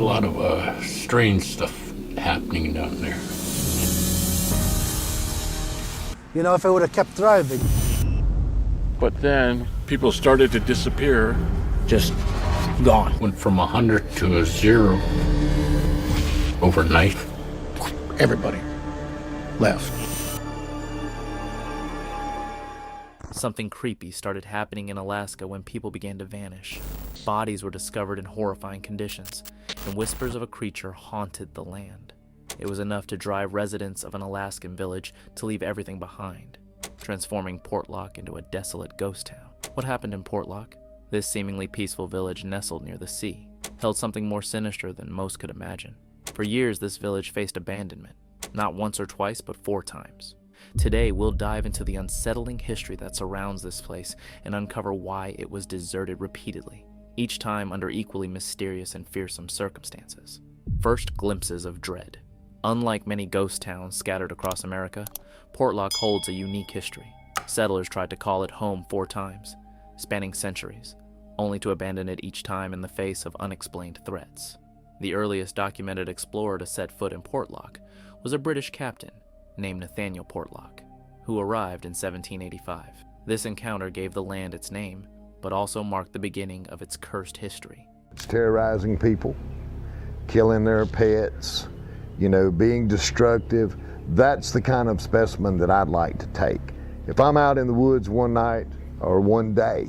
a lot of strange stuff happening down there. You know, if I would have kept driving. But then people started to disappear. Just gone. Went from 100 to a 0 overnight. Everybody left. Something creepy started happening in Alaska when people began to vanish. Bodies were discovered in horrifying conditions, and whispers of a creature haunted the land. It was enough to drive residents of an Alaskan village to leave everything behind, transforming Portlock into a desolate ghost town. What happened in Portlock? This seemingly peaceful village nestled near the sea held something more sinister than most could imagine. For years, this village faced abandonment, not once or twice, but 4 times. Today, we'll dive into the unsettling history that surrounds this place and uncover why it was deserted repeatedly, each time under equally mysterious and fearsome circumstances. First, glimpses of dread. Unlike many ghost towns scattered across America, Portlock holds a unique history. Settlers tried to call it home 4 times, spanning centuries, only to abandon it each time in the face of unexplained threats. The earliest documented explorer to set foot in Portlock was a British captain named Nathaniel Portlock, who arrived in 1785. This encounter gave the land its name, but also marked the beginning of its cursed history. It's terrorizing people, killing their pets, being destructive. That's the kind of specimen that I'd like to take. If I'm out in the woods one night or one day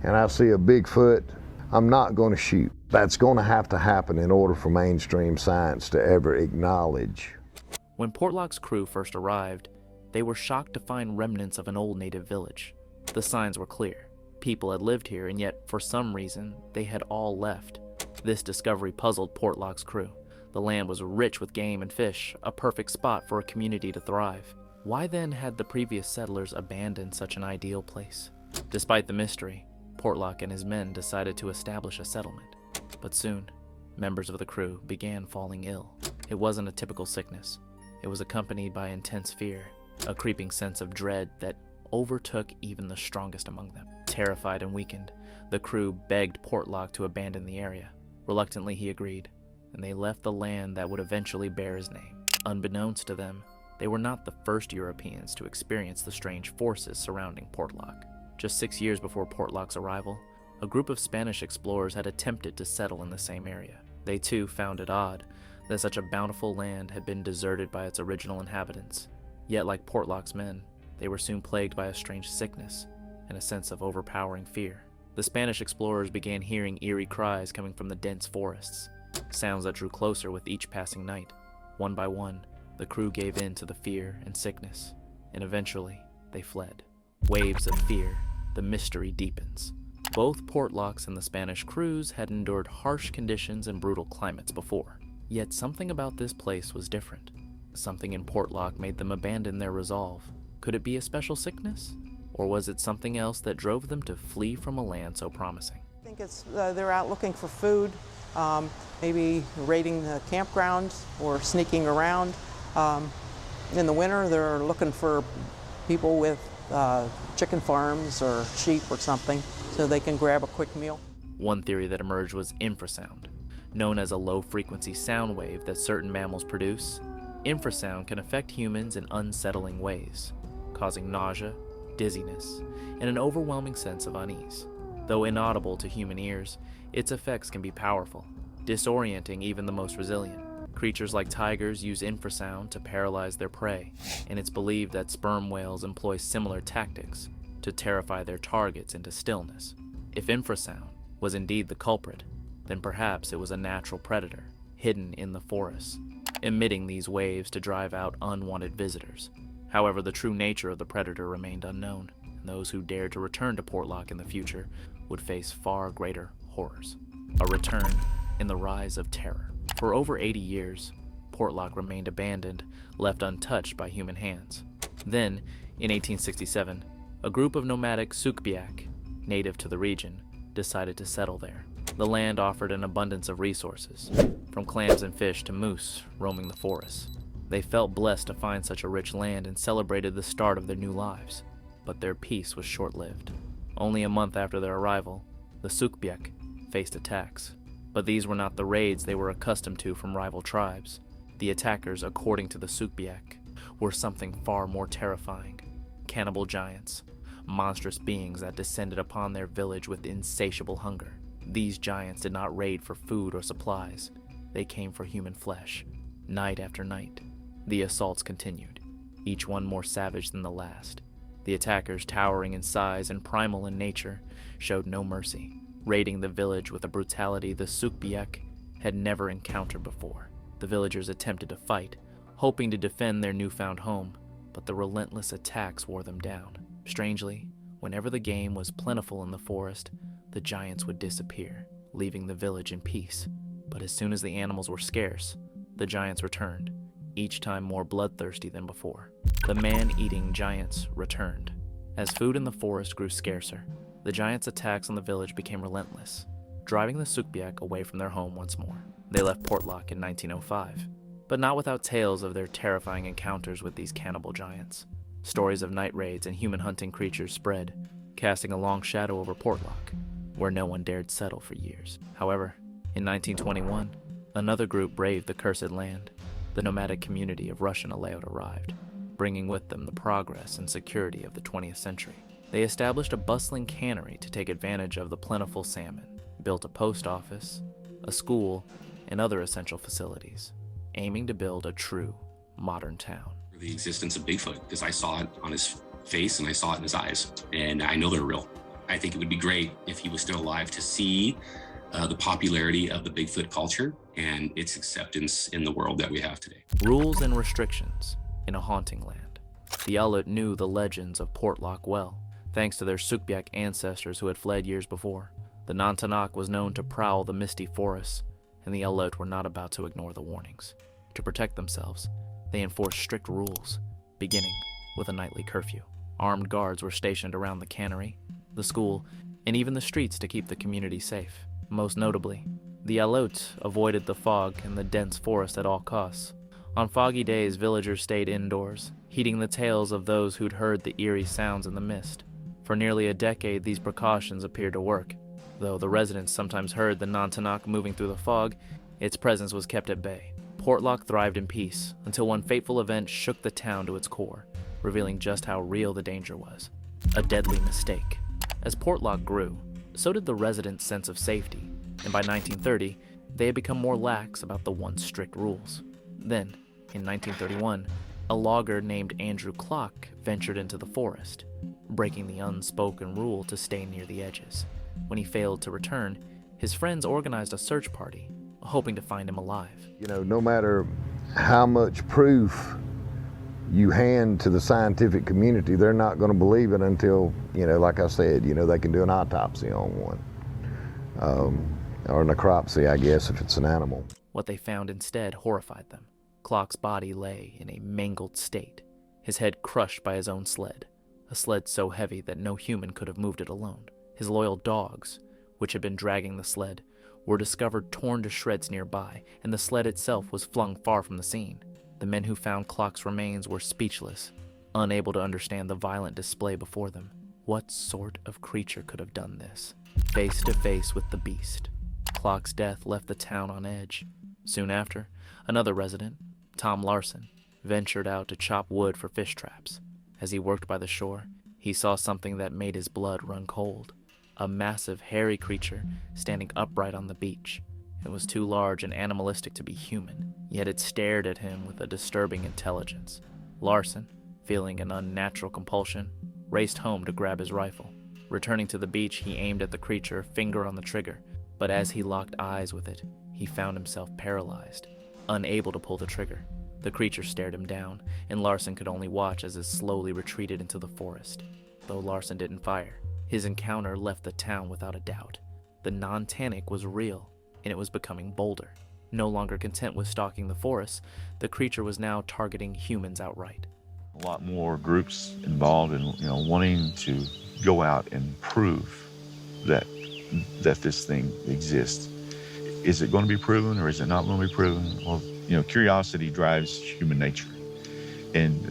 and I see a Bigfoot, I'm not going to shoot. That's going to have to happen in order for mainstream science to ever acknowledge. When Portlock's crew first arrived, they were shocked to find remnants of an old native village. The signs were clear. People had lived here, and yet, for some reason, they had all left. This discovery puzzled Portlock's crew. The land was rich with game and fish, a perfect spot for a community to thrive. Why then had the previous settlers abandoned such an ideal place? Despite the mystery, Portlock and his men decided to establish a settlement. But soon, members of the crew began falling ill. It wasn't a typical sickness. It was accompanied by intense fear, a creeping sense of dread that overtook even the strongest among them. Terrified and weakened, the crew begged Portlock to abandon the area. Reluctantly, he agreed, and they left the land that would eventually bear his name. Unbeknownst to them, they were not the first Europeans to experience the strange forces surrounding Portlock. Just 6 years before Portlock's arrival, a group of Spanish explorers had attempted to settle in the same area. They too found it odd that such a bountiful land had been deserted by its original inhabitants. Yet, like Portlock's men, they were soon plagued by a strange sickness and a sense of overpowering fear. The Spanish explorers began hearing eerie cries coming from the dense forests, sounds that drew closer with each passing night. One by one, the crew gave in to the fear and sickness, and eventually, they fled. Waves of fear, the mystery deepens. Both Portlocks and the Spanish crews had endured harsh conditions and brutal climates before. Yet something about this place was different. Something in Portlock made them abandon their resolve. Could it be a special sickness? Or was it something else that drove them to flee from a land so promising? I think it's they're out looking for food, maybe raiding the campgrounds or sneaking around. In the winter, they're looking for people with chicken farms or sheep or something so they can grab a quick meal. One theory that emerged was infrasound. Known as a low-frequency sound wave that certain mammals produce, infrasound can affect humans in unsettling ways, causing nausea, dizziness, and an overwhelming sense of unease. Though inaudible to human ears, its effects can be powerful, disorienting even the most resilient. Creatures like tigers use infrasound to paralyze their prey, and it's believed that sperm whales employ similar tactics to terrify their targets into stillness. If infrasound was indeed the culprit, then perhaps it was a natural predator, hidden in the forests, emitting these waves to drive out unwanted visitors. However, the true nature of the predator remained unknown, and those who dared to return to Portlock in the future would face far greater horrors. A return in the rise of terror. For over 80 years, Portlock remained abandoned, left untouched by human hands. Then, in 1867, a group of nomadic Sukbiak, native to the region, decided to settle there. The land offered an abundance of resources, from clams and fish to moose roaming the forests. They felt blessed to find such a rich land and celebrated the start of their new lives. But their peace was short-lived. Only a month after their arrival, the Sukbiak faced attacks. But these were not the raids they were accustomed to from rival tribes. The attackers, according to the Sukbiak, were something far more terrifying. Cannibal giants, monstrous beings that descended upon their village with insatiable hunger. These giants did not raid for food or supplies. They came for human flesh. Night after night, the assaults continued, each one more savage than the last. The attackers, towering in size and primal in nature, showed no mercy, raiding the village with a brutality the Sukbiak had never encountered before. The villagers attempted to fight, hoping to defend their newfound home, but the relentless attacks wore them down. Strangely, whenever the game was plentiful in the forest, the giants would disappear, leaving the village in peace. But as soon as the animals were scarce, the giants returned, each time more bloodthirsty than before. The man-eating giants returned. As food in the forest grew scarcer, the giants' attacks on the village became relentless, driving the Sukbiak away from their home once more. They left Portlock in 1905, but not without tales of their terrifying encounters with these cannibal giants. Stories of night raids and human-hunting creatures spread, casting a long shadow over Portlock, where no one dared settle for years. However, in 1921, another group braved the cursed land. The nomadic community of Russian Aleut arrived, bringing with them the progress and security of the 20th century. They established a bustling cannery to take advantage of the plentiful salmon, built a post office, a school, and other essential facilities, aiming to build a true modern town. The existence of Bigfoot, because I saw it on his face and I saw it in his eyes, and I know they're real. I think it would be great if he was still alive to see the popularity of the Bigfoot culture and its acceptance in the world that we have today. Rules and restrictions in a haunting land. The Aleut knew the legends of Portlock well, thanks to their Sukbiak ancestors who had fled years before. The Nanak was known to prowl the misty forests, and the Aleut were not about to ignore the warnings. To protect themselves, they enforced strict rules, beginning with a nightly curfew. Armed guards were stationed around the cannery, the school, and even the streets to keep the community safe. Most notably, the Aleut avoided the fog and the dense forest at all costs. On foggy days, villagers stayed indoors, heeding the tales of those who'd heard the eerie sounds in the mist. For nearly a decade, these precautions appeared to work. Though the residents sometimes heard the Nanak moving through the fog, its presence was kept at bay. Portlock thrived in peace until one fateful event shook the town to its core, revealing just how real the danger was. A deadly mistake. As Portlock grew, so did the residents' sense of safety, and by 1930, they had become more lax about the once strict rules. Then, in 1931, a logger named Andrew Clock ventured into the forest, breaking the unspoken rule to stay near the edges. When he failed to return, his friends organized a search party, hoping to find him alive. You know, no matter how much proof you hand to the scientific community, they're not going to believe it until, you know, like I said, you know, they can do an autopsy on one. Or necropsy, I guess, if it's an animal. What they found instead horrified them. Clock's body lay in a mangled state, his head crushed by his own sled, a sled so heavy that no human could have moved it alone. His loyal dogs, which had been dragging the sled, were discovered torn to shreds nearby, and the sled itself was flung far from the scene. The men who found Clock's remains were speechless, unable to understand the violent display before them. What sort of creature could have done this? Face to face with the beast, Clock's death left the town on edge. Soon after, another resident, Tom Larson, ventured out to chop wood for fish traps. As he worked by the shore, he saw something that made his blood run cold. A massive, hairy creature standing upright on the beach. It was too large and animalistic to be human, yet it stared at him with a disturbing intelligence. Larson, feeling an unnatural compulsion, raced home to grab his rifle. Returning to the beach, he aimed at the creature, finger on the trigger, but as he locked eyes with it, he found himself paralyzed, unable to pull the trigger. The creature stared him down, and Larson could only watch as it slowly retreated into the forest. Though Larson didn't fire, his encounter left the town without a doubt. The non-Tannic was real, and it was becoming bolder. No longer content with stalking the forest, the creature was now targeting humans outright. A lot more groups involved in, wanting to go out and prove that this thing exists. Is it going to be proven, or is it not going to be proven? Well, curiosity drives human nature, and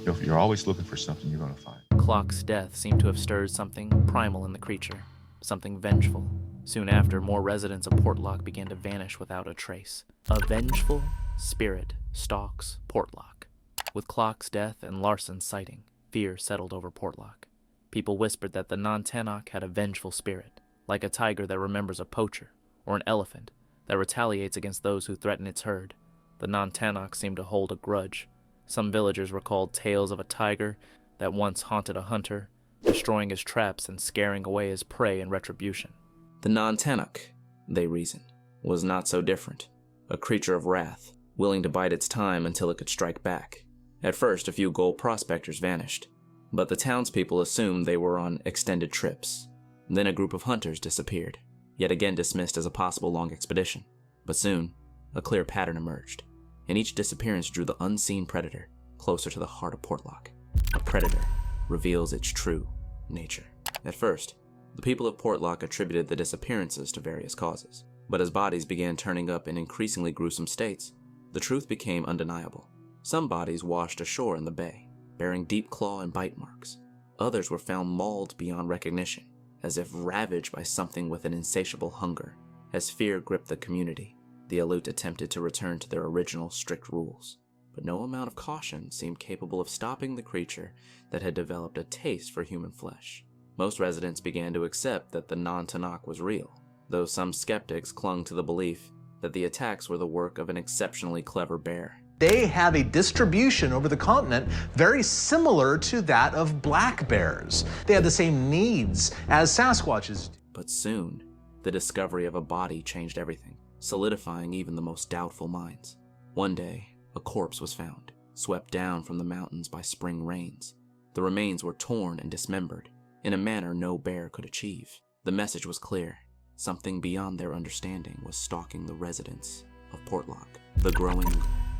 if you're always looking for something, you're going to find. Clock's death seemed to have stirred something primal in the creature, something vengeful, Soon after, more residents of Portlock began to vanish without a trace. A vengeful spirit stalks Portlock. With Clock's death and Larson's sighting, fear settled over Portlock. People whispered that the non-Nanak had a vengeful spirit, like a tiger that remembers a poacher, or an elephant that retaliates against those who threaten its herd. The non-Nanak seemed to hold a grudge. Some villagers recalled tales of a tiger that once haunted a hunter, destroying his traps and scaring away his prey in retribution. The non-Nanak, they reasoned, was not so different. A creature of wrath, willing to bide its time until it could strike back. At first, a few gold prospectors vanished, but the townspeople assumed they were on extended trips. Then a group of hunters disappeared, yet again dismissed as a possible long expedition. But soon, a clear pattern emerged, and each disappearance drew the unseen predator closer to the heart of Portlock. A predator reveals its true nature. At first, the people of Portlock attributed the disappearances to various causes, but as bodies began turning up in increasingly gruesome states, the truth became undeniable. Some bodies washed ashore in the bay, bearing deep claw and bite marks. Others were found mauled beyond recognition, as if ravaged by something with an insatiable hunger. As fear gripped the community, the Aleut attempted to return to their original strict rules, but no amount of caution seemed capable of stopping the creature that had developed a taste for human flesh. Most residents began to accept that the non-Nanak was real, though some skeptics clung to the belief that the attacks were the work of an exceptionally clever bear. They have a distribution over the continent very similar to that of black bears. They have the same needs as Sasquatches. But soon, the discovery of a body changed everything, solidifying even the most doubtful minds. One day, a corpse was found, swept down from the mountains by spring rains. The remains were torn and dismembered, in a manner no bear could achieve. The message was clear. Something beyond their understanding was stalking the residents of Portlock. The growing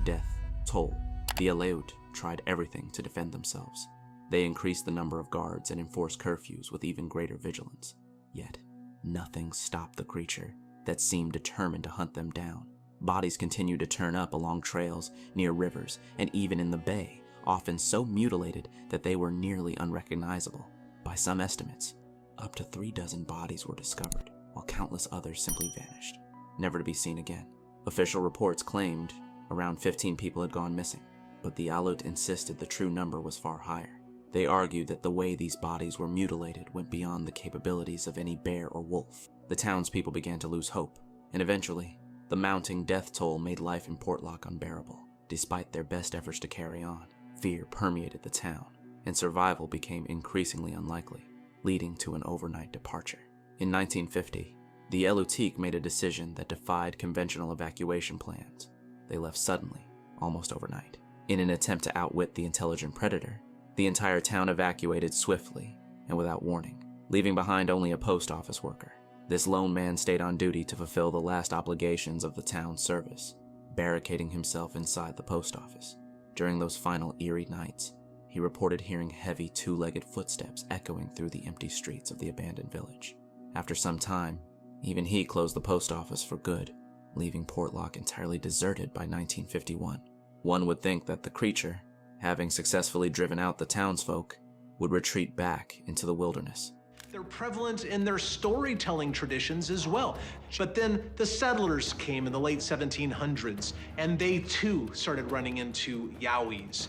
death toll. The Aleut tried everything to defend themselves. They increased the number of guards and enforced curfews with even greater vigilance. Yet, nothing stopped the creature that seemed determined to hunt them down. Bodies continued to turn up along trails, near rivers, and even in the bay, often so mutilated that they were nearly unrecognizable. By some estimates, up to 36 bodies were discovered, while countless others simply vanished, never to be seen again. Official reports claimed around 15 people had gone missing, but the Aleut insisted the true number was far higher. They argued that the way these bodies were mutilated went beyond the capabilities of any bear or wolf. The townspeople began to lose hope, and eventually, the mounting death toll made life in Portlock unbearable. Despite their best efforts to carry on, fear permeated the town, and survival became increasingly unlikely, leading to an overnight departure. In 1950, the Aleutique made a decision that defied conventional evacuation plans. They left suddenly, almost overnight. In an attempt to outwit the intelligent predator, the entire town evacuated swiftly and without warning, leaving behind only a post office worker. This lone man stayed on duty to fulfill the last obligations of the town's service, barricading himself inside the post office. During those final eerie nights, he reported hearing heavy two-legged footsteps echoing through the empty streets of the abandoned village. After some time, even he closed the post office for good, leaving Portlock entirely deserted by 1951. One would think that the creature, having successfully driven out the townsfolk, would retreat back into the wilderness. They're prevalent in their storytelling traditions as well. But then the settlers came in the late 1700s, and they too started running into yowies,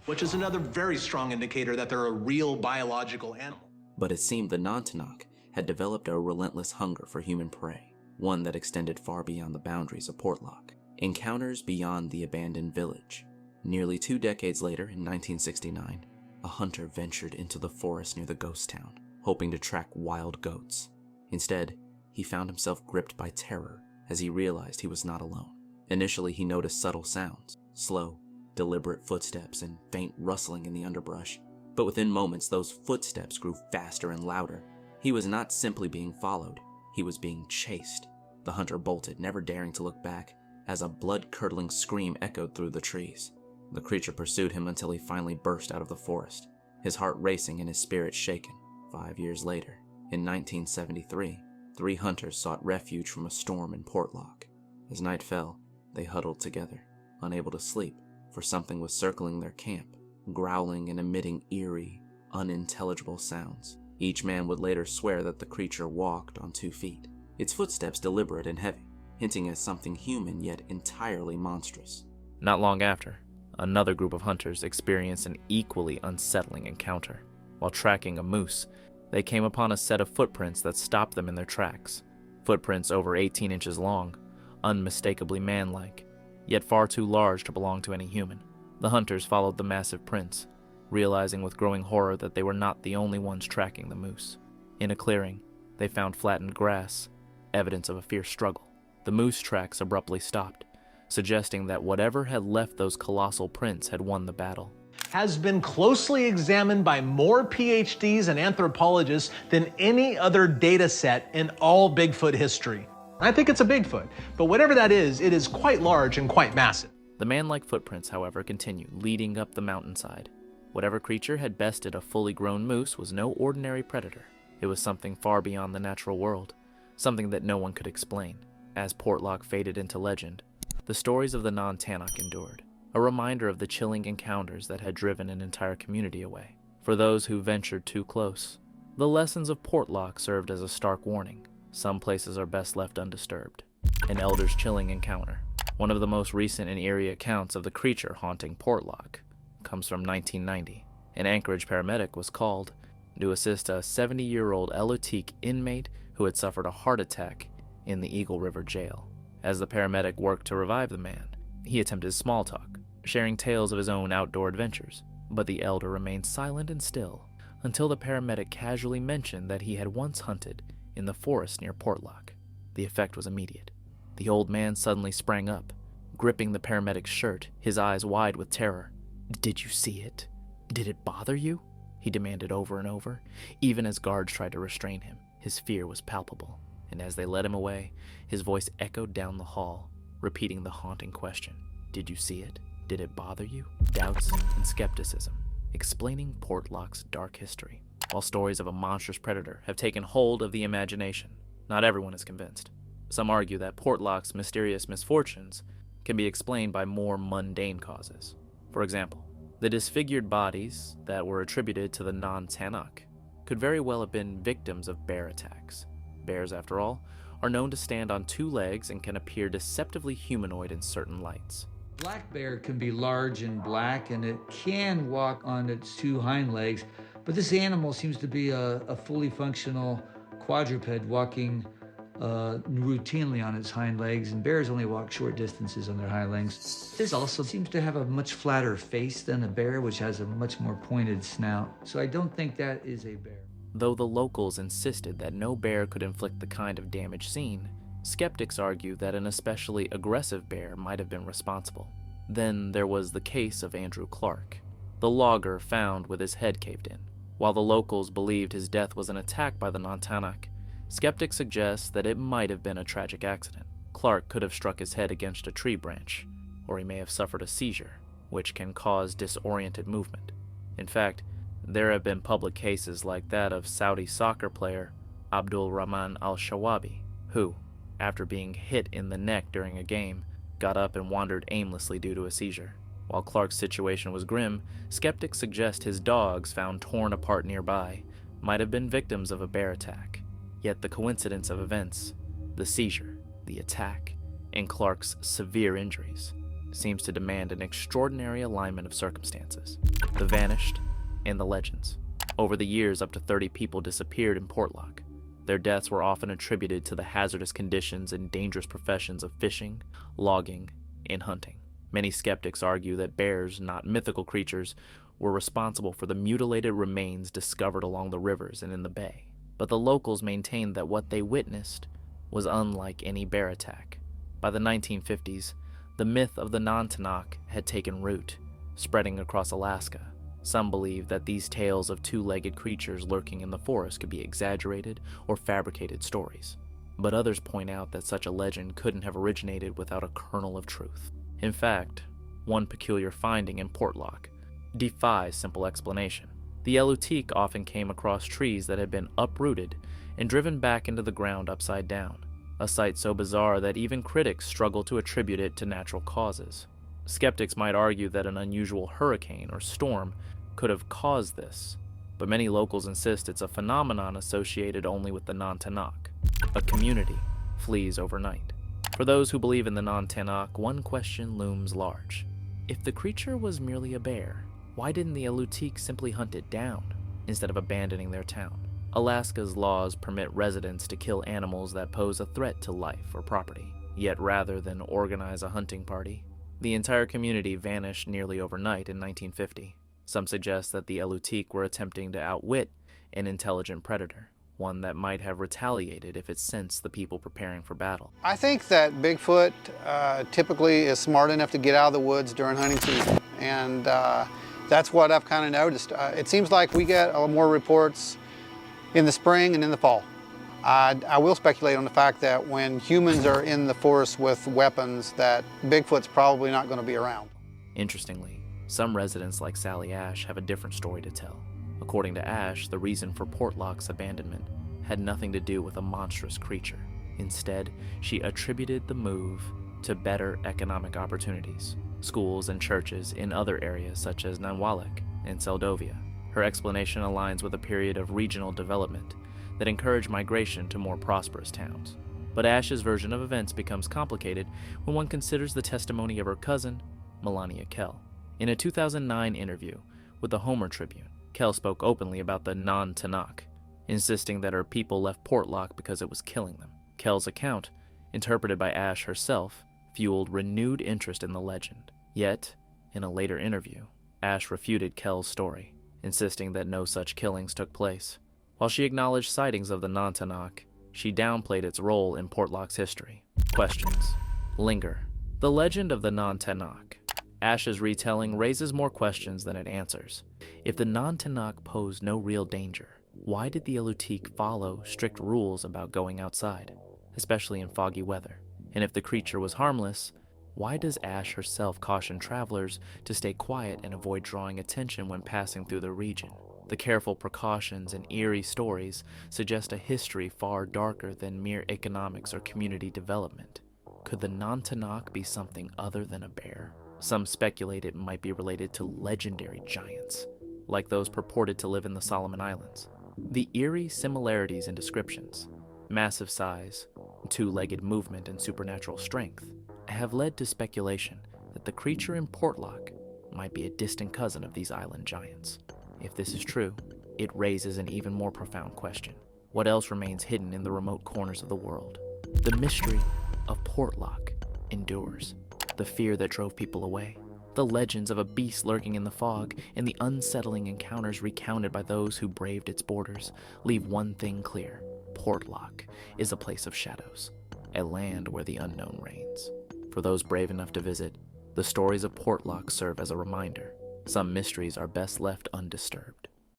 which is another very strong indicator that they're a real biological animal. But it seemed the non-Nanak had developed a relentless hunger for human prey, one that extended far beyond the boundaries of Portlock. Encounters beyond the abandoned village. Nearly 2 decades later, in 1969, a hunter ventured into the forest near the ghost town, hoping to track wild goats. Instead, he found himself gripped by terror as he realized he was not alone. Initially, he noticed subtle sounds, slow, deliberate footsteps and faint rustling in the underbrush. But within moments, those footsteps grew faster and louder. He was not simply being followed, he was being chased. The hunter bolted, never daring to look back, as a blood-curdling scream echoed through the trees. The creature pursued him until he finally burst out of the forest, his heart racing and his spirit shaken. 5 years later, in 1973, 3 hunters sought refuge from a storm in Portlock. As night fell, they huddled together, unable to sleep, for something was circling their camp, growling and emitting eerie, unintelligible sounds. Each man would later swear that the creature walked on 2 feet, its footsteps deliberate and heavy, hinting at something human yet entirely monstrous. Not long after, another group of hunters experienced an equally unsettling encounter. While tracking a moose, they came upon a set of footprints that stopped them in their tracks. Footprints over 18 inches long, unmistakably man-like, yet far too large to belong to any human. The hunters followed the massive prints, realizing with growing horror that they were not the only ones tracking the moose. In a clearing, they found flattened grass, evidence of a fierce struggle. The moose tracks abruptly stopped, suggesting that whatever had left those colossal prints had won the battle. Has been closely examined by more PhDs and anthropologists than any other data set in all Bigfoot history. I think it's a Bigfoot, but whatever that is, it is quite large and quite massive. The man-like footprints, however, continue leading up the mountainside. Whatever creature had bested a fully grown moose was no ordinary predator. It was something far beyond the natural world, something that no one could explain. As Portlock faded into legend, the stories of the non-Nanak endured, a reminder of the chilling encounters that had driven an entire community away. For those who ventured too close, the lessons of Portlock served as a stark warning. Some places are best left undisturbed. An elder's chilling encounter, one of the most recent and eerie accounts of the creature haunting Portlock, comes from 1990. An Anchorage paramedic was called to assist a 70-year-old Elutique inmate who had suffered a heart attack in the Eagle River jail. As the paramedic worked to revive the man, he attempted small talk, sharing tales of his own outdoor adventures, but the elder remained silent and still until the paramedic casually mentioned that he had once hunted in the forest near Portlock. The effect was immediate. The old man suddenly sprang up, gripping the paramedic's shirt, his eyes wide with terror. "Did you see it? Did it bother you?" he demanded over and over, even as guards tried to restrain him. His fear was palpable, and as they led him away, his voice echoed down the hall, repeating the haunting question. Did you see it? Did it bother you? Doubts and skepticism, explaining Portlock's dark history. While stories of a monstrous predator have taken hold of the imagination, not everyone is convinced. Some argue that Portlock's mysterious misfortunes can be explained by more mundane causes. For example, the disfigured bodies that were attributed to the non-Nanak could very well have been victims of bear attacks. Bears, after all, are known to stand on two legs and can appear deceptively humanoid in certain lights. Black bear can be large and black, and it can walk on its two hind legs, but this animal seems to be a fully functional quadruped walking routinely on its hind legs, and bears only walk short distances on their hind legs. This also seems to have a much flatter face than a bear, which has a much more pointed snout. So I don't think that is a bear. Though the locals insisted that no bear could inflict the kind of damage seen, skeptics argue that an especially aggressive bear might have been responsible. Then there was the case of Andrew Clark, the logger found with his head caved in. While the locals believed his death was an attack by the non-Nanak, skeptics suggest that it might have been a tragic accident. Clark could have struck his head against a tree branch, or he may have suffered a seizure, which can cause disoriented movement. In fact, there have been public cases like that of Saudi soccer player Abdul Rahman al-Shawabi, who, after being hit in the neck during a game, got up and wandered aimlessly due to a seizure. While Clark's situation was grim, skeptics suggest his dogs, found torn apart nearby, might have been victims of a bear attack. Yet the coincidence of events, the seizure, the attack, and Clark's severe injuries, seems to demand an extraordinary alignment of circumstances. The vanished and the legends. Over the years, up to 30 people disappeared in Portlock. Their deaths were often attributed to the hazardous conditions and dangerous professions of fishing, logging, and hunting. Many skeptics argue that bears, not mythical creatures, were responsible for the mutilated remains discovered along the rivers and in the bay. But the locals maintained that what they witnessed was unlike any bear attack. By the 1950s, the myth of the non-Nanak had taken root, spreading across Alaska. Some believe that these tales of two-legged creatures lurking in the forest could be exaggerated or fabricated stories. But others point out that such a legend couldn't have originated without a kernel of truth. In fact, one peculiar finding in Portlock defies simple explanation. The Elutique often came across trees that had been uprooted and driven back into the ground upside down, a sight so bizarre that even critics struggle to attribute it to natural causes. Skeptics might argue that an unusual hurricane or storm could have caused this, but many locals insist it's a phenomenon associated only with the non-Nanak. A community flees overnight. For those who believe in the non-Nanak, one question looms large. If the creature was merely a bear, why didn't the Alutiiq simply hunt it down instead of abandoning their town? Alaska's laws permit residents to kill animals that pose a threat to life or property. Yet rather than organize a hunting party, the entire community vanished nearly overnight in 1950. Some suggest that the Alutiiq were attempting to outwit an intelligent predator, one that might have retaliated if it sensed the people preparing for battle. I think that Bigfoot typically is smart enough to get out of the woods during hunting season, and that's what I've kind of noticed. It seems like we get more reports in the spring and in the fall. I will speculate on the fact that when humans are in the forest with weapons, that Bigfoot's probably not going to be around. Interestingly, some residents like Sally Ash have a different story to tell. According to Ash, the reason for Portlock's abandonment had nothing to do with a monstrous creature. Instead, she attributed the move to better economic opportunities, schools and churches in other areas such as Nanwalek and Seldovia. Her explanation aligns with a period of regional development that encouraged migration to more prosperous towns. But Ash's version of events becomes complicated when one considers the testimony of her cousin, Melania Kell. In a 2009 interview with the Homer Tribune, Kell spoke openly about the non-Nanak, insisting that her people left Portlock because it was killing them. Kell's account, interpreted by Ash herself, fueled renewed interest in the legend. Yet, in a later interview, Ash refuted Kell's story, insisting that no such killings took place. While she acknowledged sightings of the non-Nanak, she downplayed its role in Portlock's history. Questions linger. The legend of the non-Nanak. Ash's retelling raises more questions than it answers. If the non-Nanak posed no real danger, why did the Alutiiq follow strict rules about going outside, especially in foggy weather? And if the creature was harmless, why does Ash herself caution travelers to stay quiet and avoid drawing attention when passing through the region? The careful precautions and eerie stories suggest a history far darker than mere economics or community development. Could the non-Nanak be something other than a bear? Some speculate it might be related to legendary giants, like those purported to live in the Solomon Islands. The eerie similarities in descriptions, massive size, two-legged movement, and supernatural strength, have led to speculation that the creature in Portlock might be a distant cousin of these island giants. If this is true, it raises an even more profound question. What else remains hidden in the remote corners of the world? The mystery of Portlock endures. The fear that drove people away, the legends of a beast lurking in the fog, and the unsettling encounters recounted by those who braved its borders leave one thing clear. Portlock is a place of shadows, a land where the unknown reigns. For those brave enough to visit, the stories of Portlock serve as a reminder. Some mysteries are best left undisturbed.